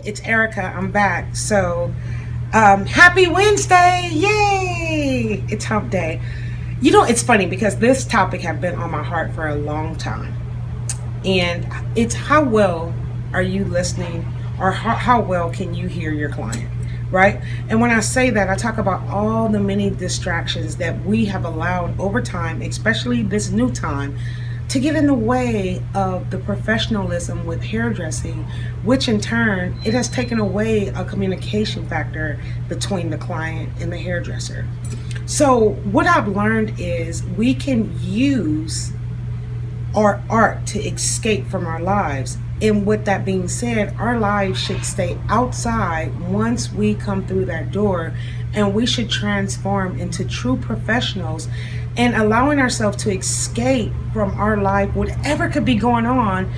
it's Erica. I'm back. So, happy Wednesday! Yay! It's hump day. You know, it's funny because this topic has been on my heart for a long time. And it's how well are you listening, or how well can you hear your client, right? And when I say that, I talk about all the many distractions that we have allowed over time, especially this new time, to get in the way of the professionalism with hairdressing, which in turn, it has taken away a communication factor between the client and the hairdresser. So what I've learned is we can use our art to escape from our lives. And with that being said, our lives should stay outside once we come through that door, and we should transform into true professionals and allowing ourselves to escape from our life, whatever could be going on.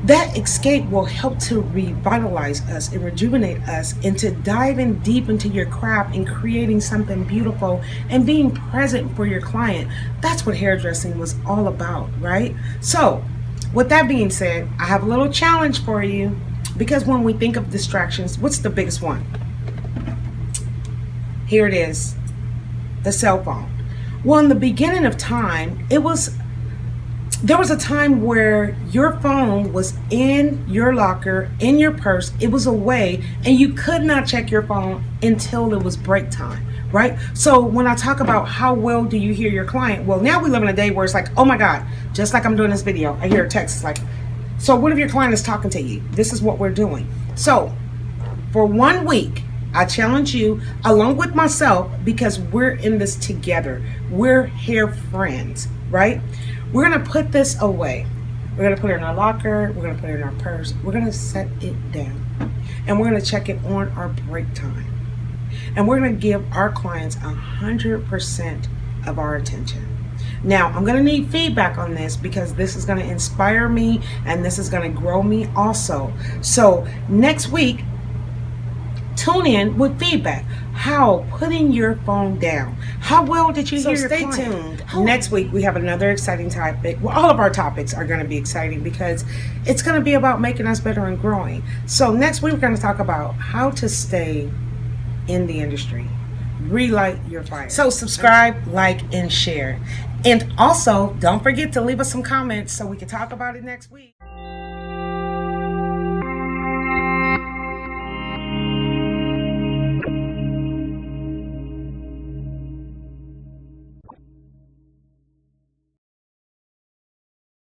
That escape will help to revitalize us and rejuvenate us into diving deep into your craft and creating something beautiful and being present for your client. That's what hairdressing was all about, right? So with that being said, I have a little challenge for you, because when we think of distractions, what's the biggest one? Here it is, the cell phone. Well, in the beginning of time, there was a time where your phone was in your locker, in your purse, it was away, and you could not check your phone until it was break time, right? So when I talk about how well do you hear your client, well, now we live in a day where it's like, oh my God, just like I'm doing this video, I hear a text, it's like, so what if your client is talking to you? This is what we're doing. So for 1 week, I challenge you along with myself, because we're in this together. We're hair friends, right? We're gonna put this away. We're gonna put it in our locker. We're gonna put it in our purse. We're gonna set it down, and we're gonna check it on our break time. And we're gonna give our clients 100% of our attention. Now, I'm gonna need feedback on this, because this is gonna inspire me and this is gonna grow me also. So next week, tune in with feedback. How putting your phone down. How well did you hear your client? Stay tuned. Next week we have another exciting topic. Well, all of our topics are going to be exciting, because it's going to be about making us better and growing. So next week we're going to talk about how to stay in the industry. Relight your fire. So subscribe, like, and share. And also, don't forget to leave us some comments so we can talk about it next week.